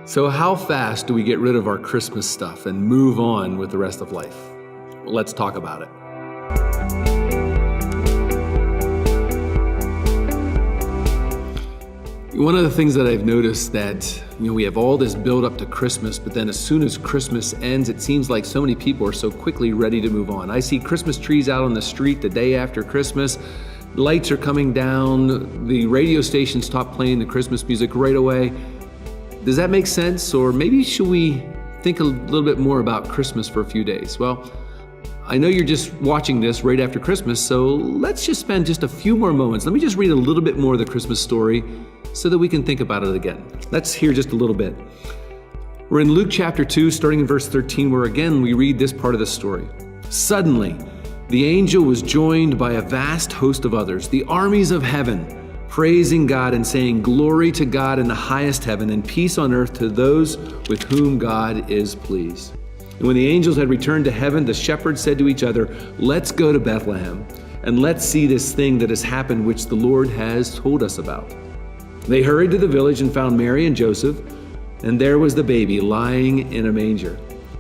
So how fast do we get rid of our Christmas stuff and move on with the rest of life? Well, let's talk about it. One of the things that I've noticed that, we have all this build up to Christmas, but then as soon as Christmas ends, it seems like so many people are so quickly ready to move on. I see Christmas trees out on the street the day after Christmas. Lights are coming down. The radio stations stop playing the Christmas music right away. Does that make sense? Or maybe should we think a little bit more about Christmas for a few days? Well, I know you're just watching this right after Christmas, so let's just spend just a few more moments. Let me just read a little bit more of the Christmas story so that we can think about it again. Let's hear just a little bit. We're in Luke chapter 2, starting in verse 13, where again we read this part of the story. Suddenly, the angel was joined by a vast host of others, the armies of heaven, praising God and saying, "Glory to God in the highest heaven, and peace on earth to those with whom God is pleased." And when the angels had returned to heaven, the shepherds said to each other, "Let's go to Bethlehem, and let's see this thing that has happened, which the Lord has told us about." They hurried to the village and found Mary and Joseph, and there was the baby lying in a manger.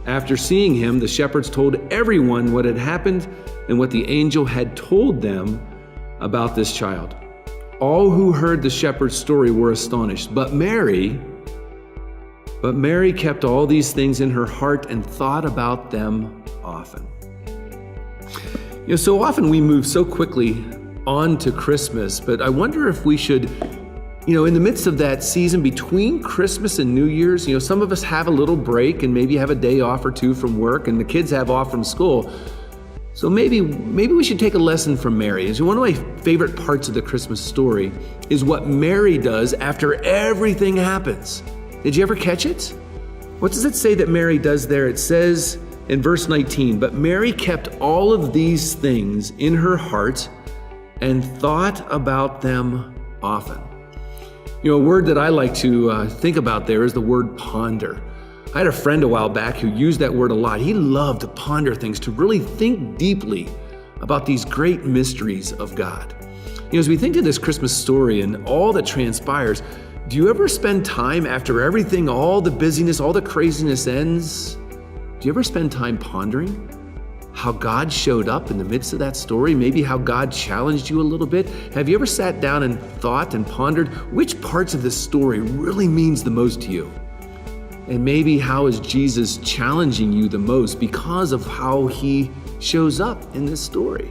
After seeing him, the shepherds told everyone what had happened and what the angel had told them about this child. All who heard the shepherd's story were astonished, but Mary kept all these things in her heart and thought about them often. So often we move so quickly on to Christmas, but I wonder if we should, in the midst of that season between Christmas and New Year's, some of us have a little break and maybe have a day off or two from work, and the kids have off from school. So maybe we should take a lesson from Mary. One of my favorite parts of the Christmas story is what Mary does after everything happens. Did you ever catch it? What does it say that Mary does there? It says in verse 19, "But Mary kept all of these things in her heart and thought about them often." A word that I like to think about there is the word ponder. I had a friend a while back who used that word a lot. He loved to ponder things, to really think deeply about these great mysteries of God. As we think of this Christmas story and all that transpires, do you ever spend time after everything, all the busyness, all the craziness ends? Do you ever spend time pondering how God showed up in the midst of that story? Maybe how God challenged you a little bit? Have you ever sat down and thought and pondered which parts of this story really means the most to you? And maybe how is Jesus challenging you the most because of how he shows up in this story?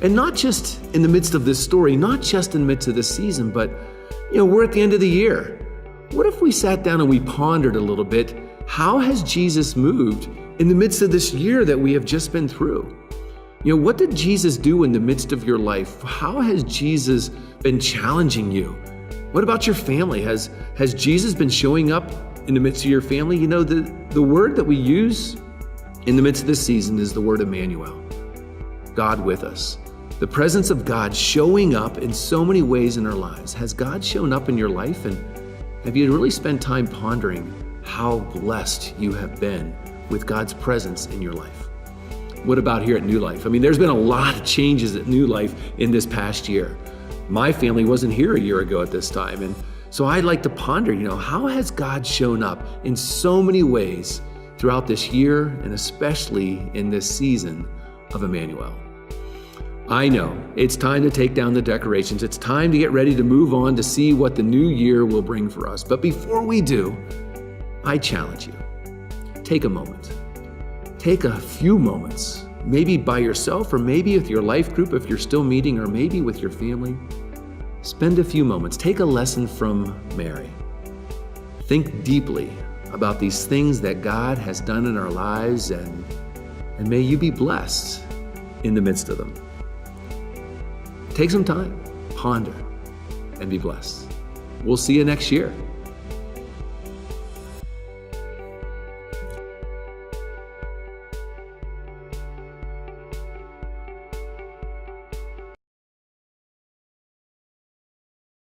And not just in the midst of this story, not just in the midst of this season, but we're at the end of the year. What if we sat down and we pondered a little bit, how has Jesus moved in the midst of this year that we have just been through? What did Jesus do in the midst of your life? How has Jesus been challenging you? What about your family? Has Jesus been showing up in the midst of your family? The word that we use in the midst of this season is the word Emmanuel, God with us. The presence of God showing up in so many ways in our lives. Has God shown up in your life? And have you really spent time pondering how blessed you have been with God's presence in your life? What about here at New Life? There's been a lot of changes at New Life in this past year. My family wasn't here a year ago at this time. And so I'd like to ponder, how has God shown up in so many ways throughout this year and especially in this season of Emmanuel? I know it's time to take down the decorations. It's time to get ready to move on to see what the new year will bring for us. But before we do, I challenge you, take a moment. Take a few moments, maybe by yourself or maybe with your life group if you're still meeting, or maybe with your family. Spend a few moments. Take a lesson from Mary. Think deeply about these things that God has done in our lives, and may you be blessed in the midst of them. Take some time, ponder, and be blessed. We'll see you next year.